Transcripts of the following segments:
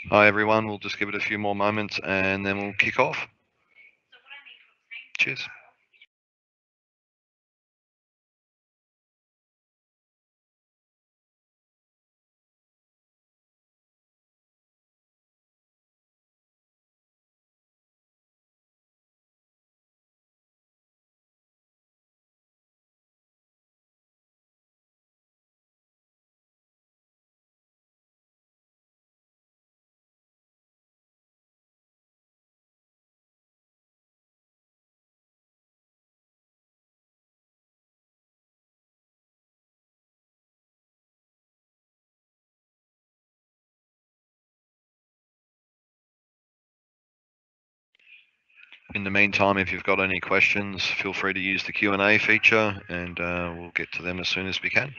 Hi everyone, we'll just give it a few more moments and then we'll kick off. Cheers. In the meantime, if you've got any questions, feel free to use the Q&A feature and we'll get to them as soon as we can.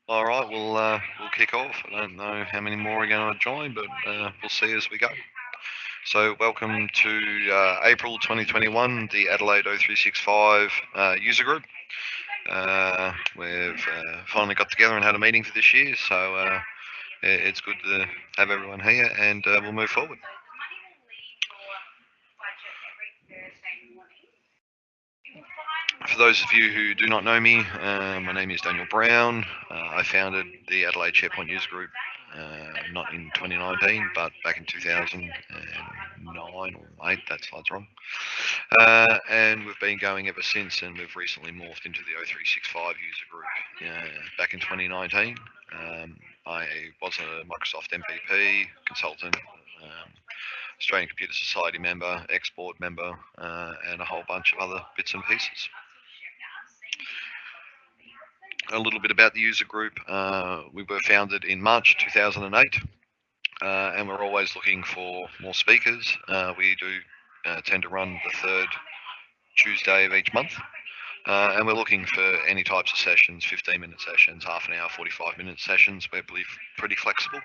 All right, we'll kick off. I don't know how many more are going to join, but we'll see as we go. So welcome to April 2021, the Adelaide 0365 user group. We've finally got together and had a meeting for this year, so it's good to have everyone here, and we'll move forward. For those of you who do not know me, my name is Daniel Brown. I founded the Adelaide SharePoint user group not in 2019, but back in 2009 or 8. That slide's wrong. And we've been going ever since, and we've recently morphed into the 0365 user group. Back in 2019, I was a Microsoft MVP consultant, Australian Computer Society member, ex-board member, and a whole bunch of other bits and pieces. A little bit about the user group. We were founded in March 2008, and we're always looking for more speakers. We do tend to run the third Tuesday of each month. And we're looking for any types of sessions, 15-minute sessions, half an hour, 45-minute sessions. We're pretty flexible.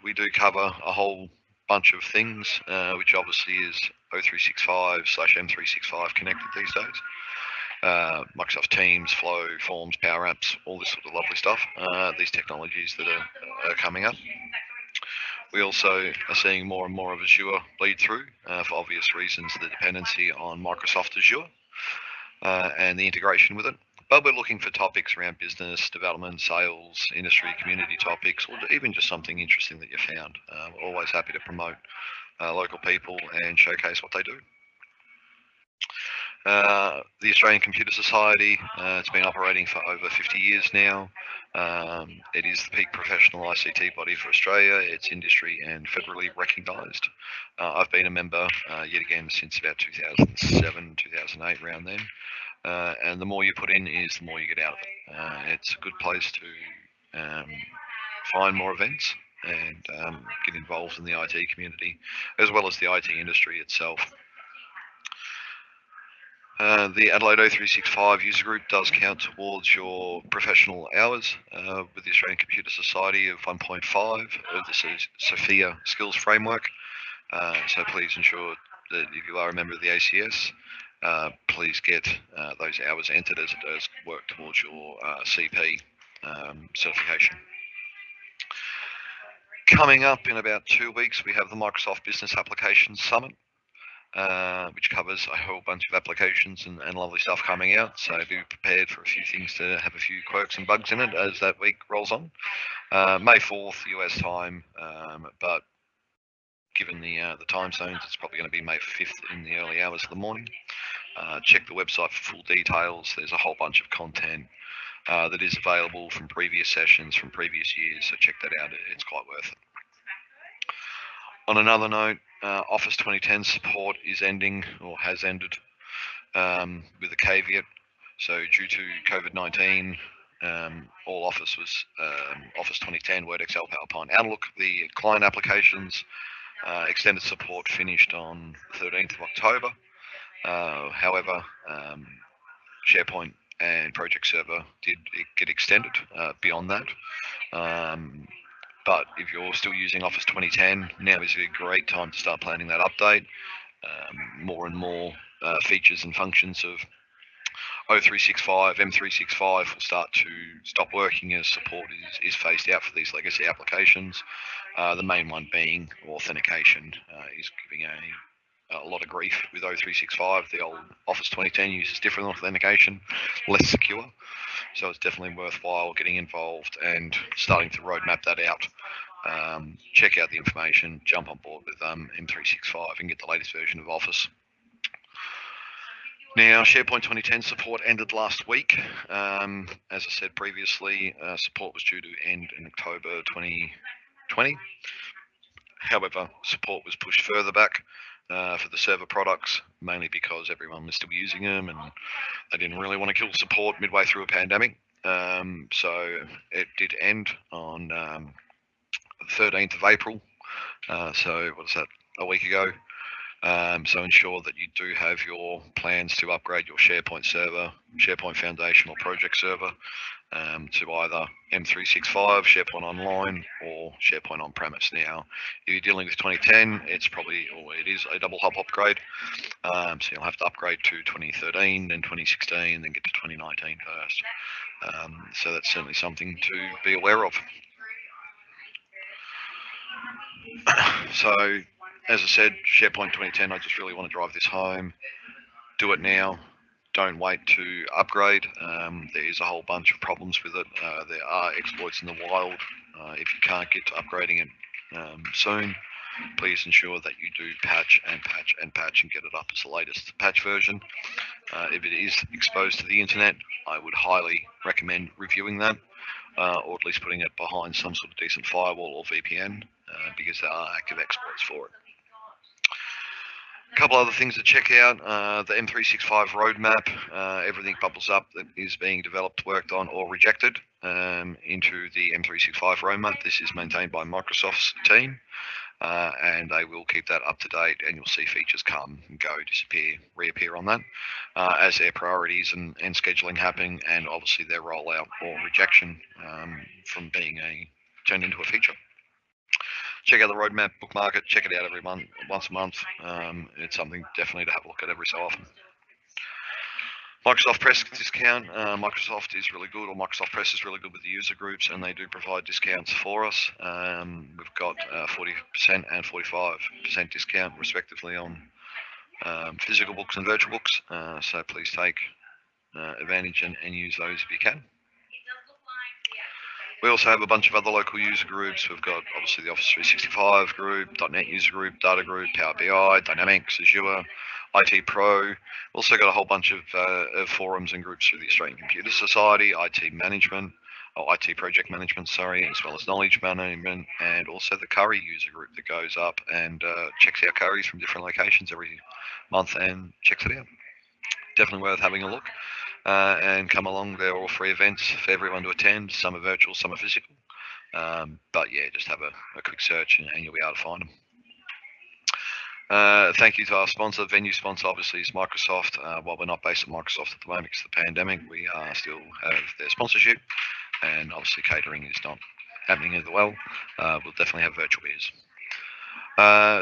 We do cover a whole bunch of things, which obviously is O365/M365 connected these days. Microsoft Teams, Flow, Forms, Power Apps, all this sort of lovely stuff. These technologies that are coming up. We also are seeing more and more of Azure bleed through for obvious reasons, the dependency on Microsoft Azure and the integration with it. But we're looking for topics around business, development, sales, industry, community topics, or even just something interesting that you found. We're always happy to promote local people and showcase what they do. The Australian Computer Society, it's been operating for over 50 years now. It is the peak professional ICT body for Australia. It's industry and federally recognised. I've been a member yet again since about 2007, 2008, around then. And the more you put in is the more you get out of it. It's a good place to find more events and get involved in the IT community as well as the IT industry itself. The Adelaide O365 user group does count towards your professional hours with the Australian Computer Society of 1.5 of the Sophia Skills Framework. So please ensure that if you are a member of the ACS, please get those hours entered as it does work towards your CP certification. Coming up in about 2 weeks, we have the Microsoft Business Applications Summit, which covers a whole bunch of applications and lovely stuff coming out. So be prepared for a few things to have a few quirks and bugs in it as that week rolls on. May 4th, US time, but given the time zones, it's probably going to be May 5th in the early hours of the morning. Check the website for full details. There's a whole bunch of content that is available from previous sessions from previous years, so check that out. It's quite worth it. On another note, Office 2010 support is ending or has ended with a caveat. So due to COVID-19, all Office was Office 2010, Word, Excel, PowerPoint, Outlook. The client applications extended support finished on the 13th of October. However, SharePoint and Project Server did get extended beyond that. But if you're still using Office 2010, now is a great time to start planning that update. More and more features and functions of O365, M365 will start to stop working as support is phased out for these legacy applications. The main one being authentication is giving a lot of grief with O365. The old Office 2010 uses different authentication, less secure. So it's definitely worthwhile getting involved and starting to roadmap that out. Check out the information, jump on board with M365 and get the latest version of Office. Now, SharePoint 2010 support ended last week. As I said previously, support was due to end in October 2020. However, support was pushed further back for the server products, mainly because everyone was still using them and they didn't really want to kill support midway through a pandemic. So it did end on the 13th of April. So what is that, a week ago? So ensure that you do have your plans to upgrade your SharePoint server, SharePoint Foundation or Project Server to either M365, SharePoint Online, or SharePoint On-Premise. Now, if you're dealing with 2010, it's probably, or it is a double hop upgrade. So you'll have to upgrade to 2013, then 2016, then get to 2019 first. So that's certainly something to be aware of. So, as I said, SharePoint 2010, I just really want to drive this home. Do it now. Don't wait to upgrade. There is a whole bunch of problems with it. There are exploits in the wild. If you can't get to upgrading it soon, please ensure that you do patch and patch and patch and get it up as the latest patch version. If it is exposed to the internet, I would highly recommend reviewing that, or at least putting it behind some sort of decent firewall or VPN, because there are active exploits for it. A couple other things to check out, the M365 roadmap, everything bubbles up that is being developed, worked on, or rejected into the M365 roadmap. This is maintained by Microsoft's team, and they will keep that up to date, and you'll see features come and go, disappear, reappear on that, as their priorities and scheduling happening, and obviously their rollout or rejection from being turned into a feature. Check out the roadmap, bookmark it, check it out every month, once a month. It's something definitely to have a look at every so often. Microsoft Press discount. Microsoft is really good, or Microsoft Press is really good with the user groups, and they do provide discounts for us. We've got 40% and 45% discount, respectively, on physical books and virtual books. So please take advantage and use those if you can. We also have a bunch of other local user groups. We've got obviously the Office 365 group, .NET user group, Data group, Power BI, Dynamics, Azure, IT Pro. We've also got a whole bunch of forums and groups through the Australian Computer Society, IT Management, or IT Project Management, sorry, as well as Knowledge Management, and also the Curry user group that goes up and checks out curries from different locations every month and checks it out. Definitely worth having a look. And come along. They're all free events for everyone to attend. Some are virtual, some are physical. But yeah, just have a quick search and you'll be able to find them. Thank you to our sponsor. Venue sponsor obviously is Microsoft. While we're not based at Microsoft at the moment because of the pandemic, we still have their sponsorship, and obviously catering is not happening as well. We'll definitely have virtual beers.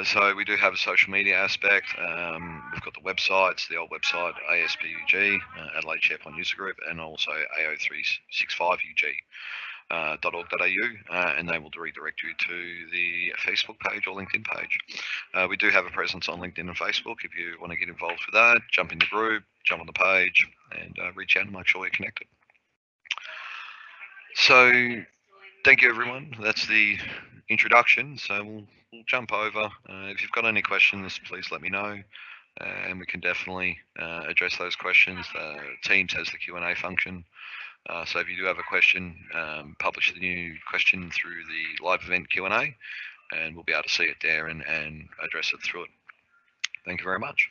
So we do have a social media aspect. We've got the websites, the old website ASPUG, Adelaide SharePoint User Group, and also AO365UG. .org.au, and they will redirect you to the Facebook page or LinkedIn page. We do have a presence on LinkedIn and Facebook. If you want to get involved with that, jump in the group, jump on the page, and reach out and make sure you're connected. So thank you, everyone. That's the introduction. So we'll jump over. If you've got any questions, please let me know, and we can definitely address those questions. Teams has the Q&A function. So if you do have a question, publish the new question through the live event Q&A, and we'll be able to see it there and address it through it. Thank you very much.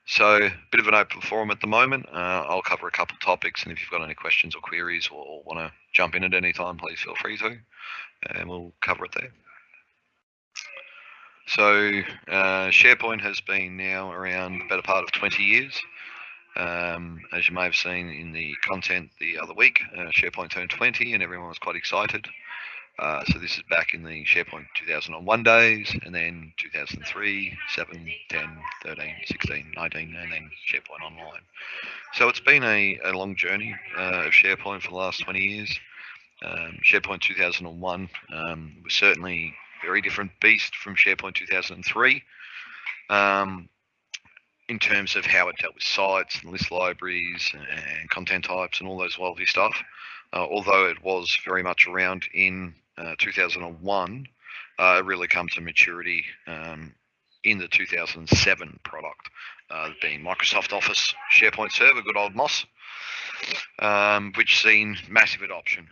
So a bit of an open forum at the moment. I'll cover a couple of topics, and if you've got any questions or queries or want to jump in at any time, please feel free to, and we'll cover it there. So SharePoint has been now around the better part of 20 years. As you may have seen in the content the other week, SharePoint turned 20 and everyone was quite excited. So this is back in the SharePoint 2001 days, and then 2003, 7, 10, 13, 16, 19, and then SharePoint Online. So it's been a long journey of SharePoint for the last 20 years. SharePoint 2001 was certainly a very different beast from SharePoint 2003. In terms of how it dealt with sites and list libraries and content types and all those lovely stuff. Although it was very much around in 2001, it really come to maturity in the 2007 product, being Microsoft Office SharePoint Server, good old MOS, which seen massive adoption.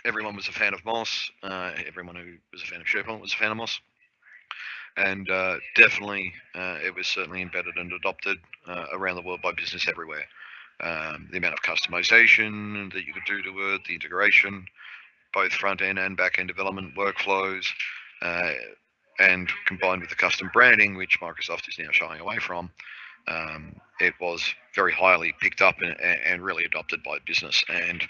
Everyone was a fan of MOS. Everyone who was a fan of SharePoint was a fan of MOS. And definitely, it was certainly embedded and adopted around the world by business everywhere. The amount of customization that you could do to it, the integration, both front-end and back-end development workflows, and combined with the custom branding, which Microsoft is now shying away from, it was very highly picked up and really adopted by business. And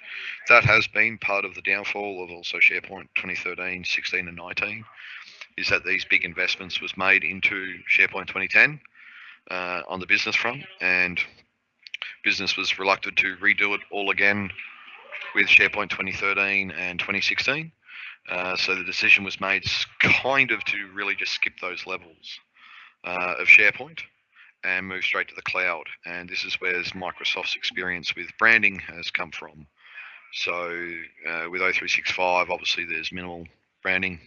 that has been part of the downfall of also SharePoint 2013, 16, and 19. Is that these big investments was made into SharePoint 2010 on the business front, and business was reluctant to redo it all again with SharePoint 2013 and 2016. So the decision was made kind of to really just skip those levels of SharePoint and move straight to the cloud. And this is where Microsoft's experience with branding has come from. So with O365, obviously there's minimal branding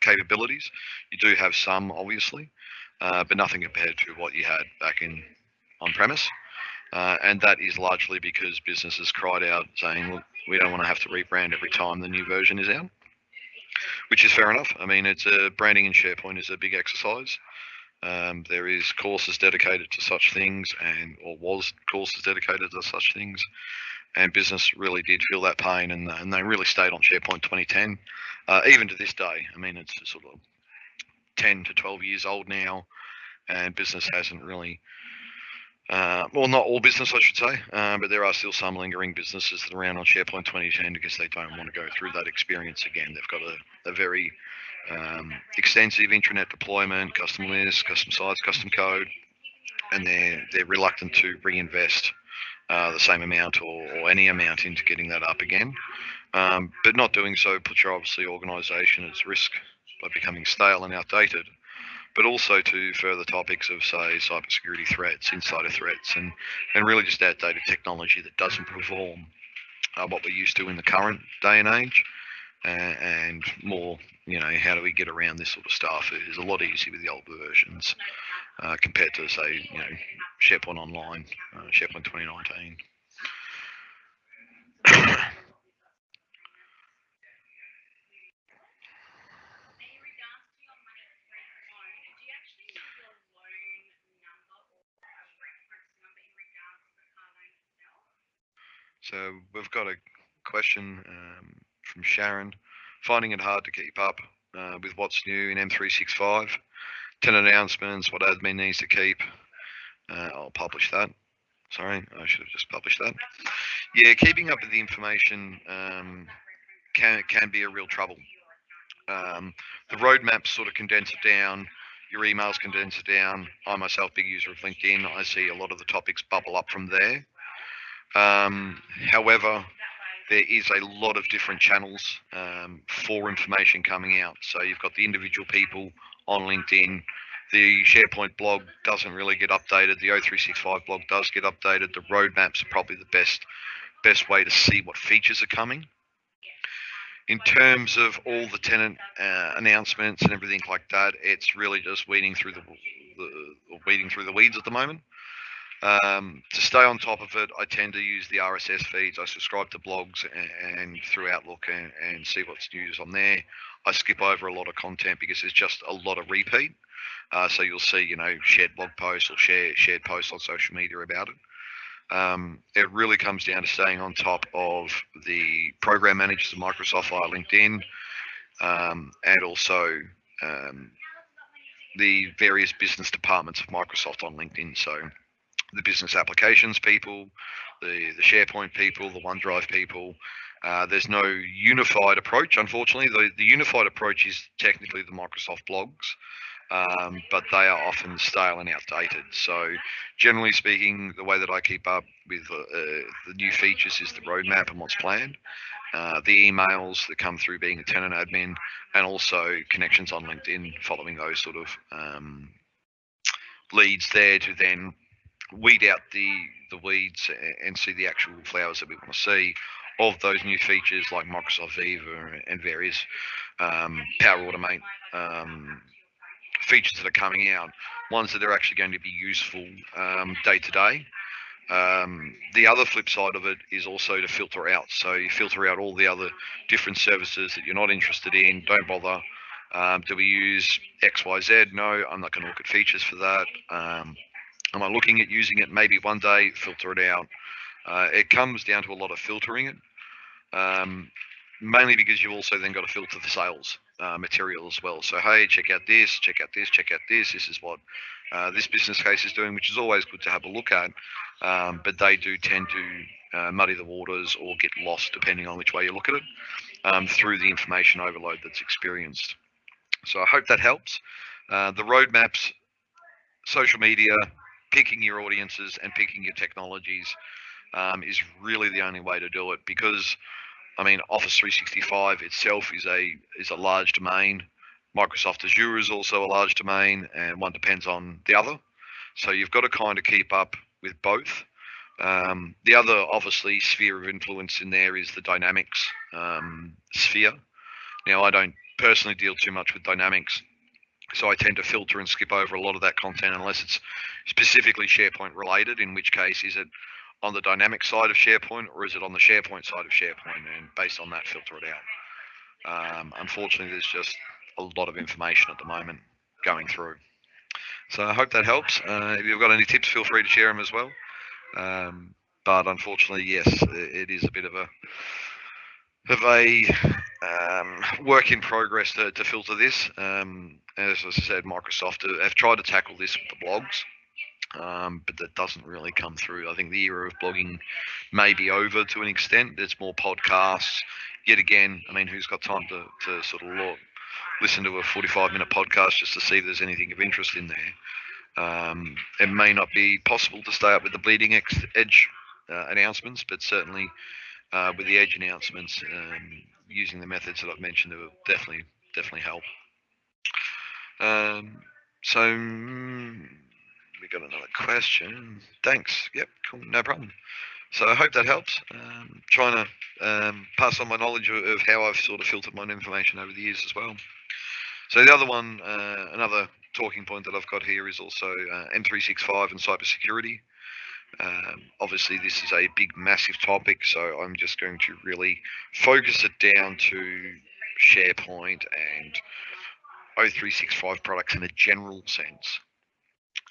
capabilities. You do have some, obviously, but nothing compared to what you had back in on-premise. And that is largely because businesses cried out saying, look, we don't want to have to rebrand every time the new version is out, which is fair enough. I mean, it's branding in SharePoint is a big exercise. There is courses dedicated to such things, or was courses dedicated to such things. And business really did feel that pain, and they really stayed on SharePoint 2010, even to this day. I mean, it's sort of 10 to 12 years old now, and business hasn't really, well, not all business, I should say, but there are still some lingering businesses that are around on SharePoint 2010 because they don't want to go through that experience again. They've got a very extensive intranet deployment, custom lists, custom sites, custom code, and they're reluctant to reinvest the same amount or any amount into getting that up again. But not doing so puts your obviously organisation at risk by becoming stale and outdated, but also to further topics of, say, cybersecurity threats, insider threats, and really just outdated technology that doesn't perform what we're used to in the current day and age, and more, how do we get around this sort of stuff? It is a lot easier with the old versions compared to, say, SharePoint Online, SharePoint 2019. So we've got a question from Sharon. Finding it hard to keep up with what's new in M365. 10 announcements, what admin needs to keep. I'll publish that. Sorry, I should have just published that. Yeah, keeping up with the information can be a real trouble. The roadmaps sort of condense it down. Your emails condense it down. I myself, big user of LinkedIn, I see a lot of the topics bubble up from there. However, there is a lot of different channels for information coming out. So you've got the individual people on LinkedIn. The SharePoint blog doesn't really get updated. The O365 blog does get updated. The roadmaps are probably the best way to see what features are coming. In terms of all the tenant announcements and everything like that, it's really just weeding through the weeds at the moment. To stay on top of it, I tend to use the RSS feeds. I subscribe to blogs and through Outlook and see what's news on there. I skip over a lot of content because there's just a lot of repeat. So you'll see, shared blog posts or shared posts on social media about it. It really comes down to staying on top of the program managers of Microsoft via LinkedIn, and also the various business departments of Microsoft on LinkedIn. So the business applications people, the SharePoint people, the OneDrive people. There's no unified approach, unfortunately. The unified approach is technically the Microsoft blogs, but they are often stale and outdated. So generally speaking, the way that I keep up with the new features is the roadmap and what's planned, the emails that come through being a tenant admin, and also connections on LinkedIn, following those sort of leads there to then weed out the weeds and see the actual flowers that we want to see of those new features like Microsoft Viva and various Power Automate features that are coming out, ones that are actually going to be useful day to day. The other flip side of it is also to filter out. So you filter out all the other different services that you're not interested in. Don't bother. Do we use XYZ? No, I'm not going to look at features for that. Am I looking at using it maybe one day? Filter it out. It comes down to a lot of filtering it, mainly because you've also then got to filter the sales material as well. So hey, check out this, check out this, check out this. This is what this business case is doing, which is always good to have a look at. But they do tend to muddy the waters or get lost depending on which way you look at it through the information overload that's experienced. So I hope that helps. The roadmaps, social media, picking your audiences and picking your technologies is really the only way to do it, because Office 365 itself is a large domain. Microsoft Azure is also a large domain, and one depends on the other. So you've got to kind of keep up with both. The other, obviously, sphere of influence in there is the Dynamics sphere. Now, I don't personally deal too much with Dynamics, so I tend to filter and skip over a lot of that content unless it's specifically SharePoint related, in which case, is it on the Dynamics side of SharePoint or is it on the SharePoint side of SharePoint, and based on that, filter it out. Unfortunately, there's just a lot of information at the moment going through. So I hope that helps. If you've got any tips, feel free to share them as well. But unfortunately, yes, it is a bit of a work in progress to filter this. As I said, Microsoft have tried to tackle this with the blogs, but that doesn't really come through. I think the era of blogging may be over to an extent. There's more podcasts. Yet again, who's got time to sort of listen to a 45-minute podcast just to see if there's anything of interest in there? It may not be possible to stay up with the bleeding edge announcements, but certainly with the edge announcements, using the methods that I've mentioned, it will definitely help. So we got another question. Thanks. Yep, cool, no problem. So I hope that helps. Trying to pass on my knowledge of how I've sort of filtered my information over the years as well. So the other one, another talking point that I've got here is also M365 and cybersecurity. Obviously, this is a big, massive topic, so I'm just going to really focus it down to SharePoint and O365 products in a general sense.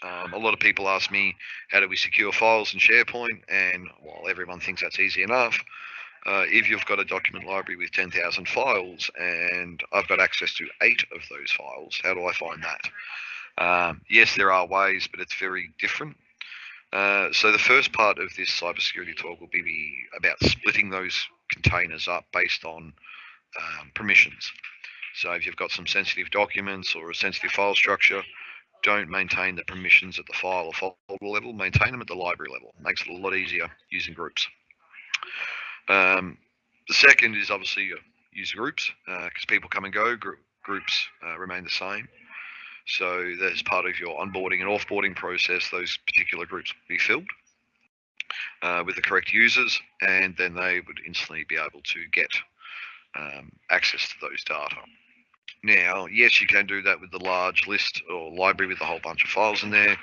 A lot of people ask me, how do we secure files in SharePoint? And while everyone thinks that's easy enough, if you've got a document library with 10,000 files and I've got access to 8 of those files, how do I find that? Yes, there are ways, but it's very different. So the first part of this cybersecurity talk will be about splitting those containers up based on permissions. So if you've got some sensitive documents or a sensitive file structure, don't maintain the permissions at the file or folder level. Maintain them at the library level. It makes it a lot easier using groups. The second is obviously user groups, because people come and go. Groups remain the same. So as part of your onboarding and offboarding process, those particular groups will be filled with the correct users, and then they would instantly be able to get access to those data. Now, yes, you can do that with the large list or library with a whole bunch of files in there,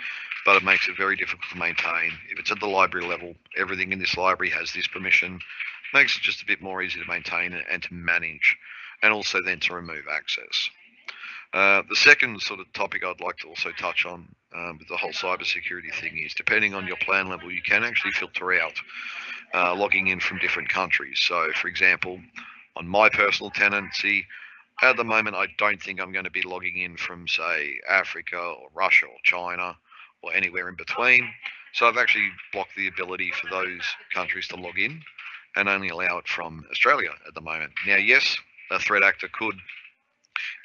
but it makes it very difficult to maintain. If it's at the library level, everything in this library has this permission, makes it just a bit more easy to maintain and to manage, and also then to remove access. The second sort of topic I'd like to also touch on with the whole cybersecurity thing is, depending on your plan level, you can actually filter out logging in from different countries. So, for example, on my personal tenancy, at the moment, I don't think I'm going to be logging in from, say, Africa or Russia or China or anywhere in between. So I've actually blocked the ability for those countries to log in and only allow it from Australia at the moment. Now, yes, a threat actor could,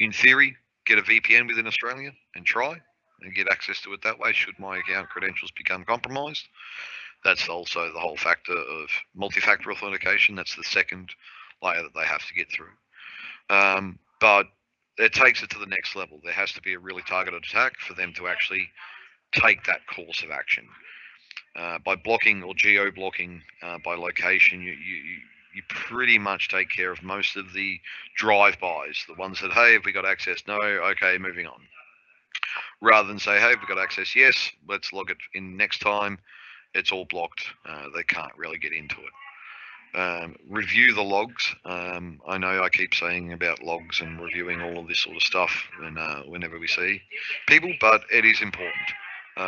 in theory, get a VPN within Australia and try and get access to it that way should my account credentials become compromised. That's also the whole factor of multi-factor authentication. That's the second layer that they have to get through. But it takes it to the next level. There has to be a really targeted attack for them to actually take that course of action. By blocking or geo-blocking by location, you pretty much take care of most of the drive-bys, the ones that, hey, have we got access? No, okay, moving on. Rather than say, hey, have we got access? Yes, let's log it in next time. It's all blocked. They can't really get into it. Review the logs. I know I keep saying about logs and reviewing all of this sort of stuff whenever we see people, but it is important.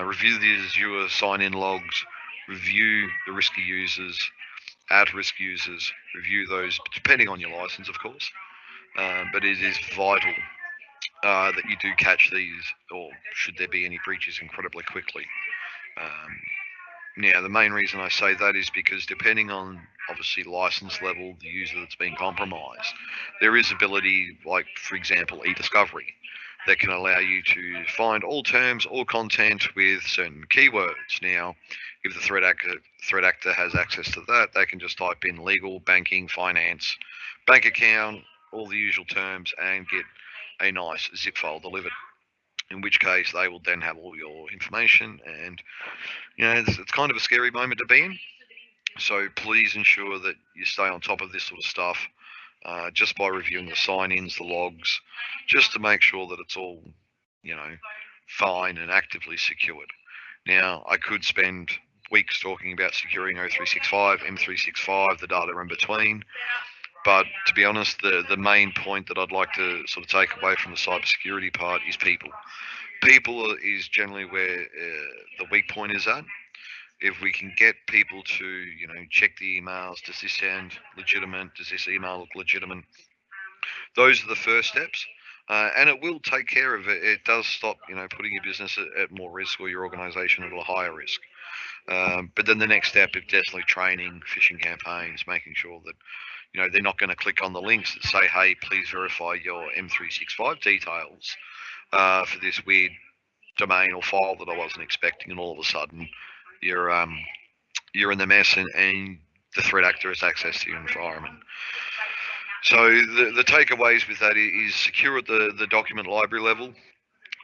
Review the Azure sign-in logs. Review the risky users, at-risk users. Review those, depending on your license, of course. But it is vital that you do catch these, or should there be any breaches, incredibly quickly. Now, the main reason I say that is because depending on obviously license level, the user that's been compromised, there is ability, like for example, e-discovery, that can allow you to find all terms, all content with certain keywords. Now, if the threat actor has access to that, they can just type in legal, banking, finance, bank account, all the usual terms, and get a nice zip file delivered. In which case, they will then have all your information, and it's kind of a scary moment to be in. So please ensure that you stay on top of this sort of stuff, just by reviewing the sign-ins, the logs, just to make sure that it's all, fine and actively secured. Now, I could spend weeks talking about securing O365, M365, the data in between, but to be honest, the main point that I'd like to sort of take away from the cybersecurity part is people. People is generally where the weak point is at. If we can get people to, check the emails, does this sound legitimate? Does this email look legitimate? Those are the first steps. And it will take care of it. It does stop, putting your business at more risk or your organization at a higher risk. But then the next step is definitely training, phishing campaigns, making sure that, they're not going to click on the links that say, hey, please verify your M365 details for this weird domain or file that I wasn't expecting, and all of a sudden you're in the mess, and the threat actor has access to your environment. So the takeaways with that is secure at the document library level.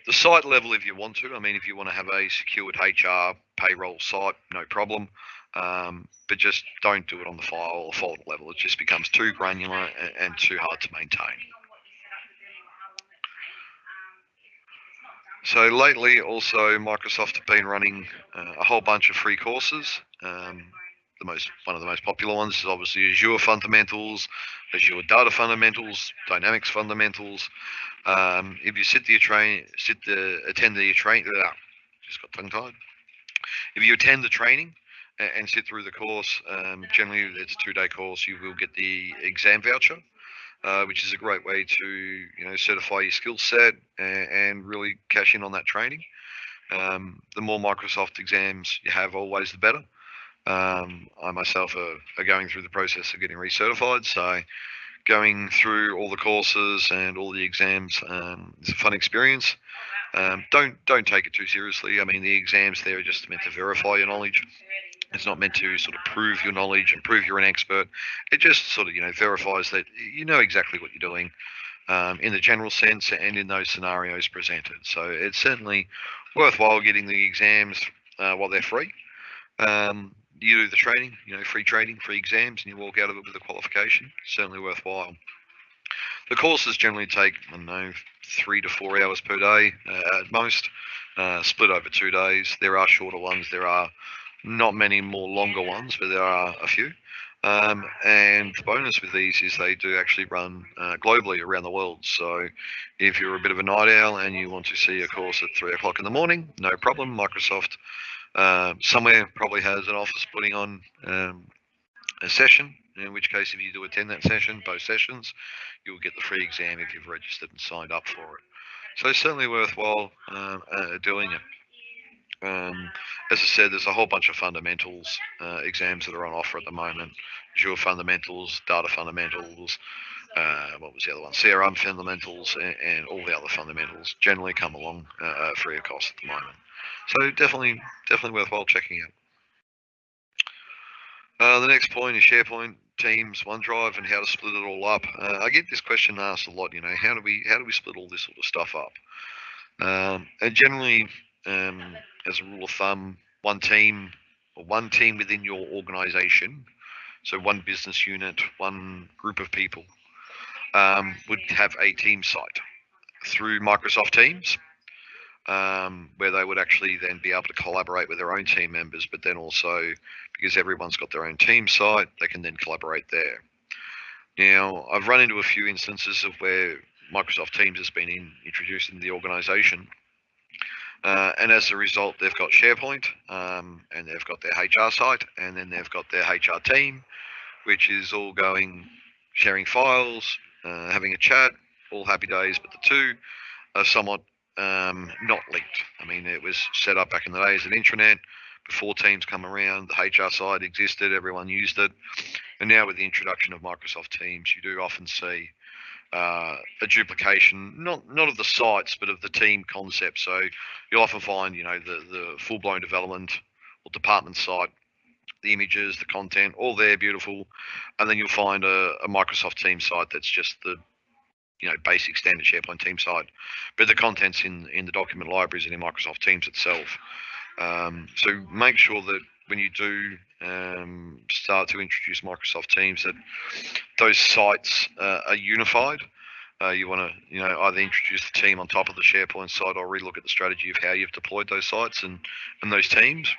The site level, if you want to, I mean, if you want to have a secured HR payroll site, no problem. But just don't do it on the file or folder level. It just becomes too granular and too hard to maintain. So lately, also Microsoft have been running a whole bunch of free courses. One of the most popular ones is obviously Azure Fundamentals, Azure Data Fundamentals, Dynamics Fundamentals. If you attend the train, just got tongue tied. If you attend the training and sit through the course, generally it's a 2-day course. You will get the exam voucher, which is a great way to certify your skill set and really cash in on that training. The more Microsoft exams you have, always the better. I myself are going through the process of getting recertified, so going through all the courses and all the exams is a fun experience. Don't take it too seriously. I mean, the exams there are just meant to verify your knowledge. It's not meant to sort of prove your knowledge and prove you're an expert. It just sort of verifies that you know exactly what you're doing in the general sense and in those scenarios presented. So it's certainly worthwhile getting the exams while they're free. You do the training, free training, free exams, and you walk out of it with a qualification. Certainly worthwhile. The courses generally take, I don't know, 3 to 4 hours per day at most, split over 2 days. There are shorter ones. There are not many more longer ones, but there are a few. And the bonus with these is they do actually run globally around the world. So if you're a bit of a night owl and you want to see a course at 3 o'clock in the morning, no problem. Microsoft somewhere probably has an office putting on a session, in which case if you do attend that session, both sessions, you'll get the free exam if you've registered and signed up for it. So it's certainly worthwhile doing it. As I said, there's a whole bunch of fundamentals exams that are on offer at the moment. Azure Fundamentals, Data Fundamentals, what was the other one? CRM Fundamentals, and all the other fundamentals generally come along free of cost at the moment. So definitely worthwhile checking out. The next point is SharePoint, Teams, OneDrive, and how to split it all up. I get this question asked a lot. How do we split all this sort of stuff up? And generally, as a rule of thumb, one team within your organisation, so one business unit, one group of people, would have a team site through Microsoft Teams. Where they would actually then be able to collaborate with their own team members, but then also because everyone's got their own team site, they can then collaborate there. Now, I've run into a few instances of where Microsoft Teams has been introduced into the organization, and as a result, they've got SharePoint, and they've got their HR site, and then they've got their HR team, which is all sharing files, having a chat, all happy days, but the two are somewhat not linked. I mean, it was set up back in the days of the intranet. Before Teams come around, the HR side existed, everyone used it. And now with the introduction of Microsoft Teams, you do often see a duplication, not of the sites, but of the team concept. So you'll often find, the full-blown development or department site, the images, the content, all there, beautiful. And then you'll find a Microsoft Teams site that's just the basic standard SharePoint team site, but the content's in the document libraries and in Microsoft Teams itself. So make sure that when you do start to introduce Microsoft Teams, that those sites are unified. You want to, either introduce the team on top of the SharePoint site or relook at the strategy of how you've deployed those sites and those teams.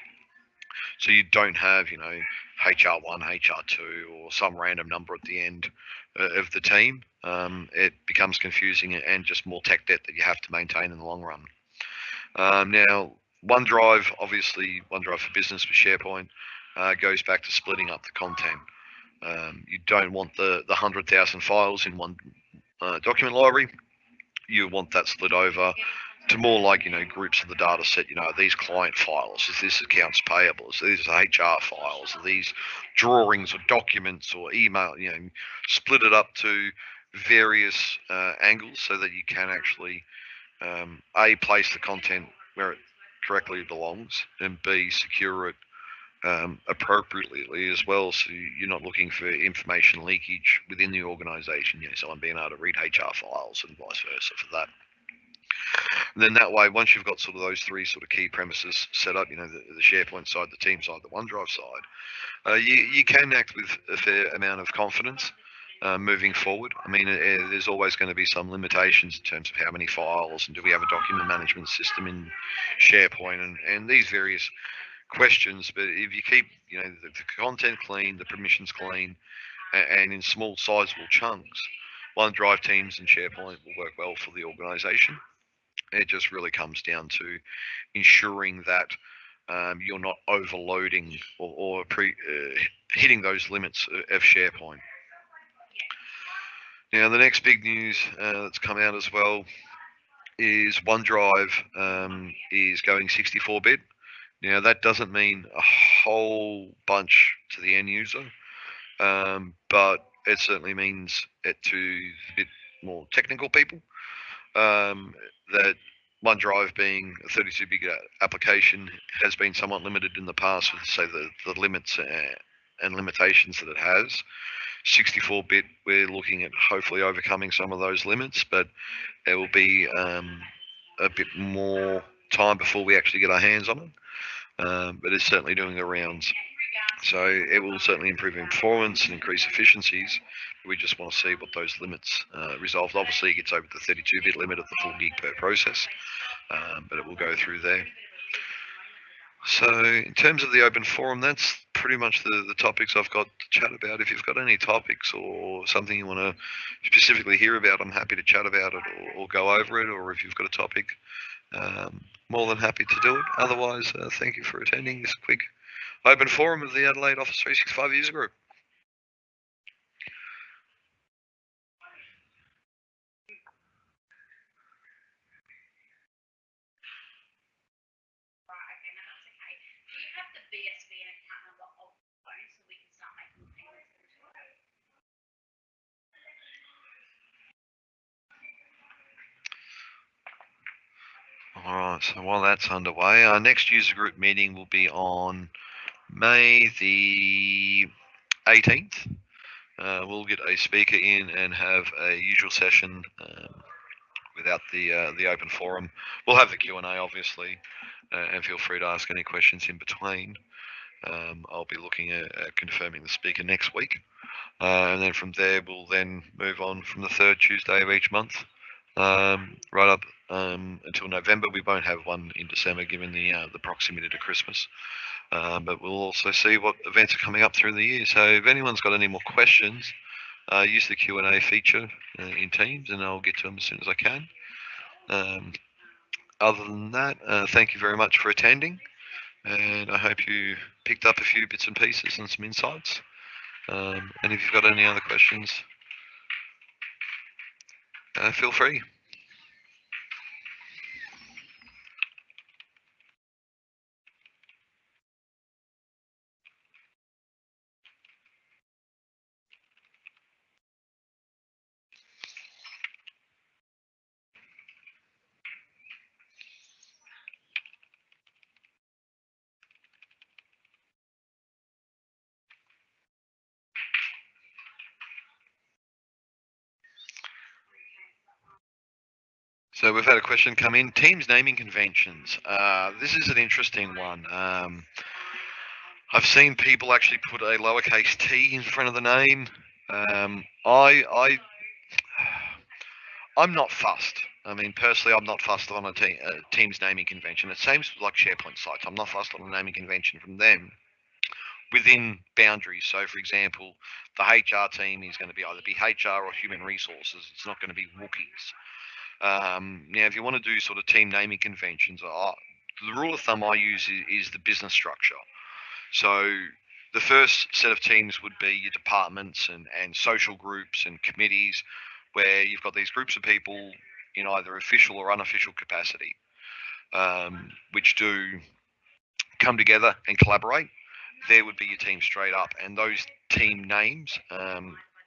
So you don't have, HR1, HR2, or some random number at the end of the team. It becomes confusing and just more tech debt that you have to maintain in the long run. Now, OneDrive, obviously, OneDrive for Business with SharePoint goes back to splitting up the content. You don't want the 100,000 files in one document library. You want that split over to more like, groups of the data set, are these client files, is this accounts payable, is these HR files, are these drawings or documents or email, split it up to various angles so that you can actually, A, place the content where it correctly belongs, and B, secure it appropriately as well, so you're not looking for information leakage within the organization, someone being able to read HR files and vice versa for that. And then that way, once you've got sort of those three sort of key premises set up, the SharePoint side, the team side, the OneDrive side, you can act with a fair amount of confidence moving forward. I mean, there's always going to be some limitations in terms of how many files and do we have a document management system in SharePoint and these various questions. But if you keep, the content clean, the permissions clean, and in small sizable chunks, OneDrive teams and SharePoint will work well for the organisation. It just really comes down to ensuring that you're not overloading or hitting those limits of SharePoint. Now, the next big news that's come out as well is OneDrive is going 64-bit. Now, that doesn't mean a whole bunch to the end user, but it certainly means it to a bit more technical people. That OneDrive being a 32-bit application has been somewhat limited in the past with, say, the limits and limitations that it has. 64-bit, we're looking at hopefully overcoming some of those limits, but there will be a bit more time before we actually get our hands on it. But it's certainly doing the rounds. So it will certainly improve performance and increase efficiencies. We just want to see what those limits resolved. Obviously, it gets over the 32-bit limit of the full gig per process, but it will go through there. So in terms of the open forum, that's pretty much the topics I've got to chat about. If you've got any topics or something you want to specifically hear about, I'm happy to chat about it or go over it. Or if you've got a topic, more than happy to do it. Otherwise, thank you for attending this quick open forum of the Adelaide Office 365 user group. All right, so while that's underway, our next user group meeting will be on May the 18th. We'll get a speaker in and have a usual session without the open forum. We'll have the Q&A, obviously, and feel free to ask any questions in between. I'll be looking at confirming the speaker next week. And then from there, we'll then move on from the third Tuesday of each month, right up until November. We won't have one in December, given the proximity to Christmas. But we'll also see what events are coming up through the year. So if anyone's got any more questions, use the Q&A feature in Teams, and I'll get to them as soon as I can. Other than that, thank you very much for attending, and I hope you picked up a few bits and pieces and some insights. And if you've got any other questions, feel free. So we've had a question come in. Teams naming conventions. This is an interesting one. I've seen people actually put a lowercase t in front of the name. I'm not fussed. I mean, personally, I'm not fussed on a team's naming convention. It seems like SharePoint sites. I'm not fussed on a naming convention from them within boundaries. So, for example, the HR team is going to be either be HR or human resources. It's not going to be Wookiees. Now, if you want to do sort of team naming conventions, the rule of thumb I use is the business structure. So the first set of teams would be your departments and social groups and committees, where you've got these groups of people in either official or unofficial capacity, which do come together and collaborate. There would be your team straight up, and those team names,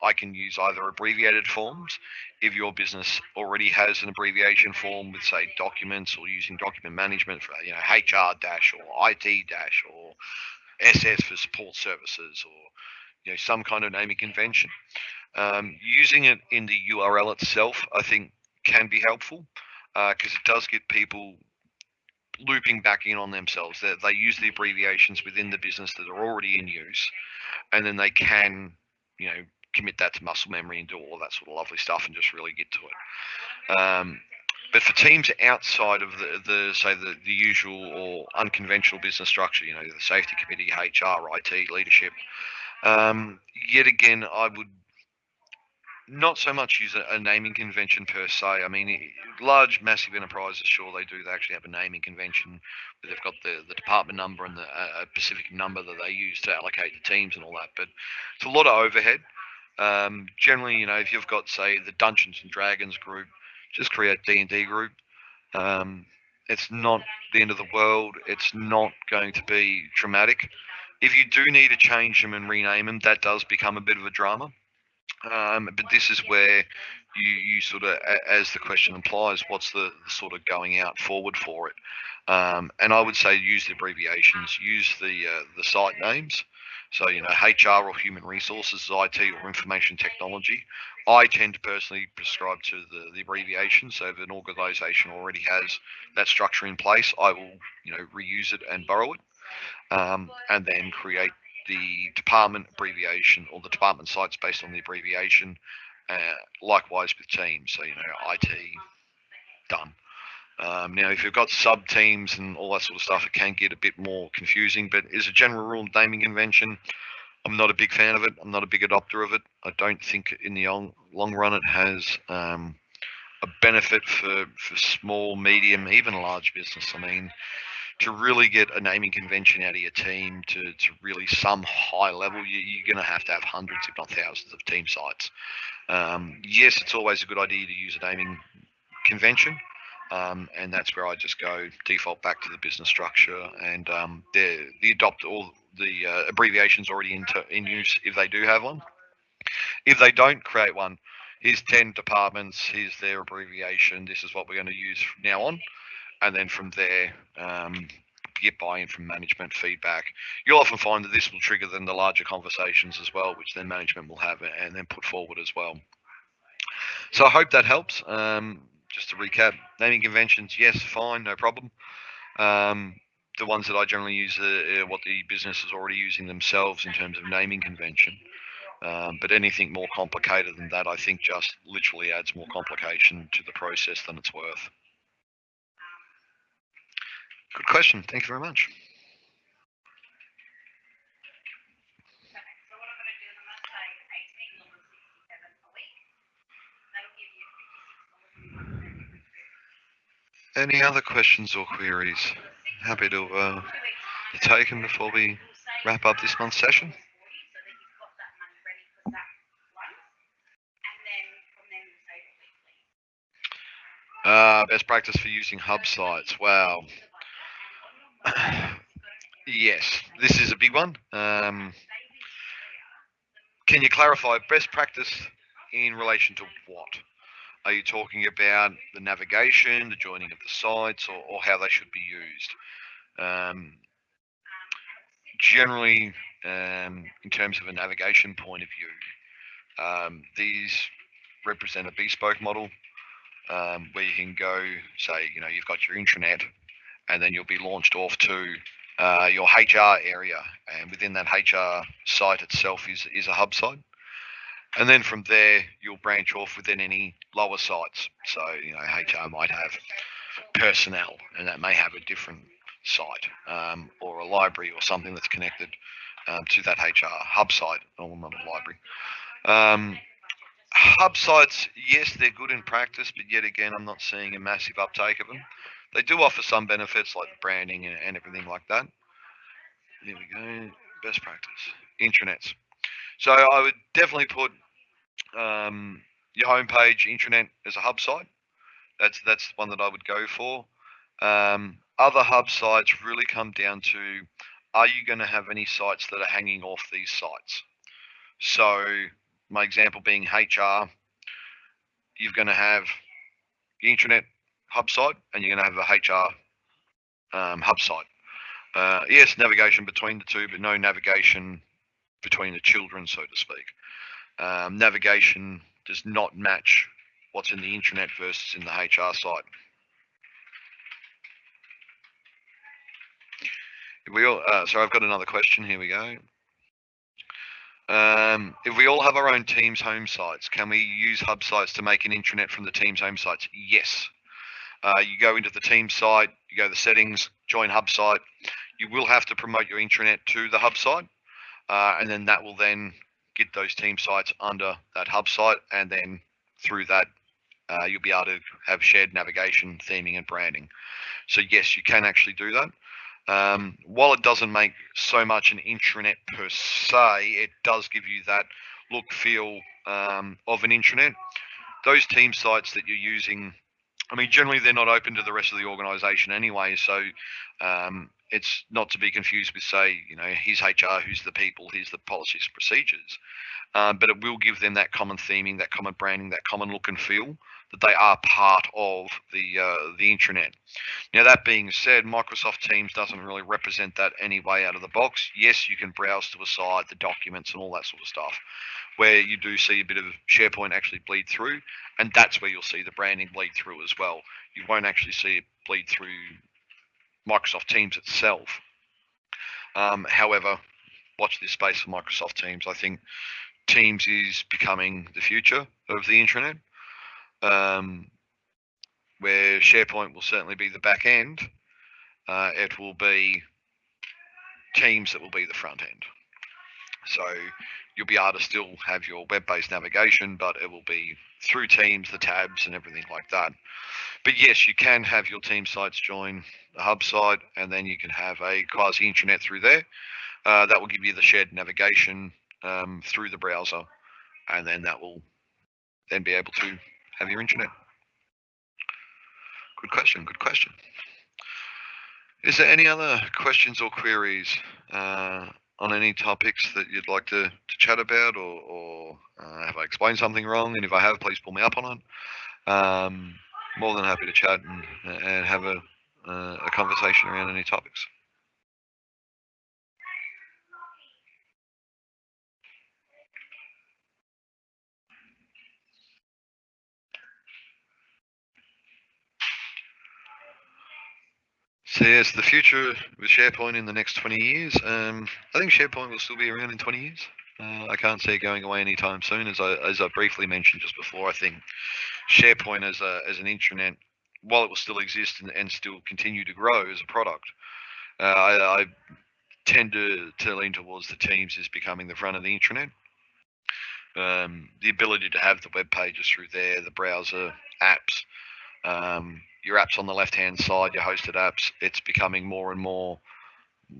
I can use either abbreviated forms if your business already has an abbreviation form with, say, documents, or using document management for HR dash or IT dash or SS for support services, or some kind of naming convention. Using it in the URL itself, I think, can be helpful. because it does get people looping back in on themselves. They use the abbreviations within the business that are already in use, and then they can, commit that to muscle memory and do all of that sort of lovely stuff and just really get to it. But for teams outside of the usual or unconventional business structure, the safety committee, HR, IT, leadership, yet again, I would not so much use a naming convention per se. I mean, large, massive enterprises, sure, they do. They actually have a naming convention where they've got the department number and a specific number that they use to allocate the teams and all that. But it's a lot of overhead. Generally, if you've got, say, the Dungeons and Dragons group, just create D&D group. It's not the end of the world. It's not going to be traumatic. If you do need to change them and rename them, that does become a bit of a drama. But this is where you sort of, as the question implies, what's the sort of going out forward for it? And I would say use the abbreviations, use the site names. So, HR or human resources, IT or information technology. I tend to personally prescribe to the abbreviation. So if an organisation already has that structure in place, I will, reuse it and borrow it, and then create the department abbreviation or the department sites based on the abbreviation. Likewise with teams. So, IT, done. Now, if you've got sub teams and all that sort of stuff, it can get a bit more confusing. But as a general rule, naming convention, I'm not a big fan of it. I'm not a big adopter of it. I don't think in the long run it has a benefit for small, medium, even large business. I mean, to really get a naming convention out of your team to really some high level, you're going to have hundreds, if not thousands, of team sites. Yes, it's always a good idea to use a naming convention. And that's where I just go default back to the business structure and the adopt all the abbreviations already in use if they do have one. If they don't create one, here's 10 departments, here's their abbreviation, this is what we're going to use from now on. And then from there, get buy-in from management feedback. You'll often find that this will trigger then the larger conversations as well, which then management will have and then put forward as well. So I hope that helps. Just to recap, naming conventions, yes, fine, no problem. The ones that I generally use are what the business is already using themselves in terms of naming convention. But anything more complicated than that, I think just literally adds more complication to the process than it's worth. Good question. Thank you very much. Any other questions or queries? Happy to take them before we wrap up this month's session. Best practice for using hub sites. Wow. Yes, this is a big one. Can you clarify best practice in relation to what? Are you talking about the navigation, the joining of the sites, or how they should be used? Generally, in terms of a navigation point of view, these represent a bespoke model where you can go, say, you've got your intranet, and then you'll be launched off to your HR area, and within that HR site itself is a hub site. And then from there, you'll branch off within any lower sites. So, HR might have personnel, and that may have a different site, or a library or something that's connected to that HR hub site, or not a library. Hub sites, yes, they're good in practice, but yet again, I'm not seeing a massive uptake of them. They do offer some benefits like the branding and everything like that. There we go. Best practice. Intranets. So I would definitely put your homepage intranet as a hub site. That's one that I would go for. Other hub sites really come down to, are you going to have any sites that are hanging off these sites? So my example being HR, you're going to have the intranet hub site and you're going to have a HR hub site. Yes, navigation between the two, but no navigation between the children, so to speak. Navigation does not match what's in the intranet versus in the HR site. We all, so I've got another question. Here we go. If we all have our own team's home sites, can we use hub sites to make an intranet from the team's home sites? Yes. You go into the team site, you go to the settings, join hub site. You will have to promote your intranet to the hub site, and then that will then get those team sites under that hub site, and then through that, you'll be able to have shared navigation, theming, and branding. So yes, you can actually do that. While it doesn't make so much an intranet per se, it does give you that look, feel of an intranet. Those team sites that you're using, I mean, generally they're not open to the rest of the organisation anyway, so it's not to be confused with, say, here's HR, who's the people, here's the policies and procedures. But it will give them that common theming, that common branding, that common look and feel that they are part of the intranet. Now, that being said, Microsoft Teams doesn't really represent that anyway out of the box. Yes, you can browse to a site, the documents and all that sort of stuff, where you do see a bit of SharePoint actually bleed through, and that's where you'll see the branding bleed through as well. You won't actually see it bleed through Microsoft Teams itself. However, watch this space for Microsoft Teams. I think Teams is becoming the future of the intranet, where SharePoint will certainly be the back end. It will be Teams that will be the front end. So you'll be able to still have your web-based navigation, but it will be through Teams, the tabs and everything like that. But yes, you can have your team sites join the hub site, and then you can have a quasi intranet through there. That will give you the shared navigation through the browser, and then that will then be able to have your intranet. Good question. Good question. Is there any other questions or queries on any topics that you'd like to chat about, or have I explained something wrong? And if I have, please pull me up on it. More than happy to chat and have a conversation around any topics. So yes, the future with SharePoint in the next 20 years. I think SharePoint will still be around in 20 years. I can't see it going away anytime soon. As I briefly mentioned just before, I think SharePoint as an intranet, while it will still exist and still continue to grow as a product, I tend to lean towards the Teams as becoming the front of the intranet. The ability to have the web pages through there, the browser apps, your apps on the left-hand side, your hosted apps, it's becoming more and more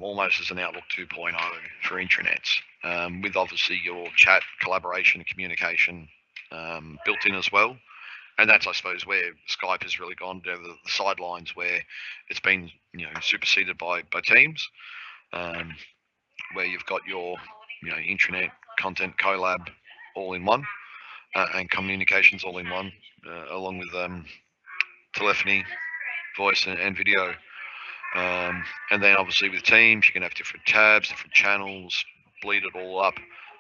almost as an Outlook 2.0 for intranets, with obviously your chat, collaboration, and communication built in as well. And that's, I suppose, where Skype has really gone to the sidelines, where it's been, superseded by Teams, where you've got your, intranet, content, collab, all in one, and communications all in one, along with telephony, voice, and video. And then obviously with Teams, you can have different tabs, different channels, bleed it all up,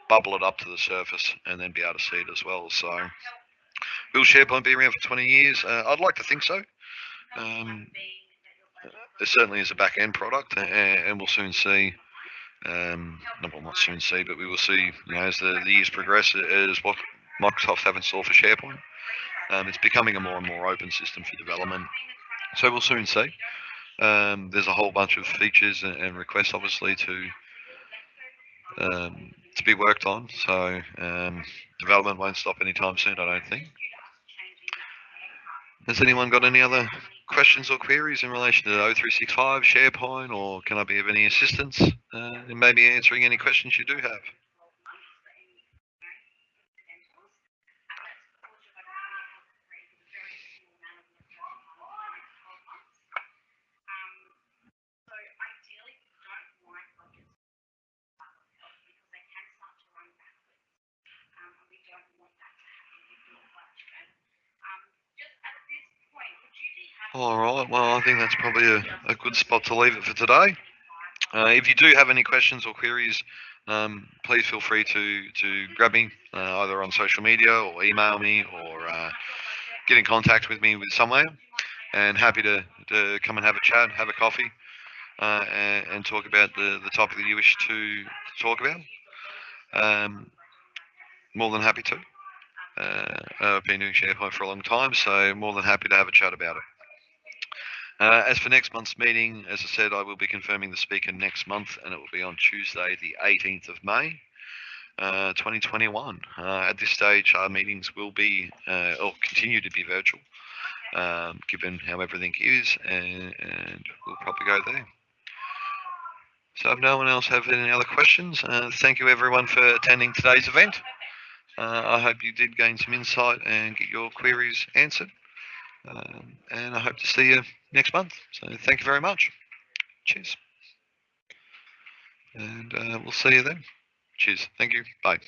bubble it up to the surface, and then be able to see it as well. So will SharePoint be around for 20 years? I'd like to think so. It certainly is a back-end product, and we'll soon see. Not soon see, but we will see, as the years progress, as what Microsoft have in store for SharePoint. It's becoming a more and more open system for development. So we'll soon see. There's a whole bunch of features and requests, obviously, to be worked on. So development won't stop anytime soon, I don't think. Has anyone got any other questions or queries in relation to 0365 SharePoint, or can I be of any assistance in maybe answering any questions you do have? All right, well, I think that's probably a good spot to leave it for today. If you do have any questions or queries, please feel free to grab me either on social media or email me, or get in contact with me with somewhere, and happy to come and have a chat, have a coffee, and talk about the topic that you wish to talk about. Um, More than happy to. I've been doing SharePoint for a long time, so more than happy to have a chat about it. As for next month's meeting, as I said, I will be confirming the speaker next month, and it will be on Tuesday, the 18th of May, 2021. At this stage, our meetings will be or continue to be virtual, given how everything is, and we'll probably go there. So if no one else have any other questions, thank you everyone for attending today's event. I hope you did gain some insight and get your queries answered. And I hope to see you next month. So thank you very much. Cheers. And we'll see you then. Cheers. Thank you. Bye.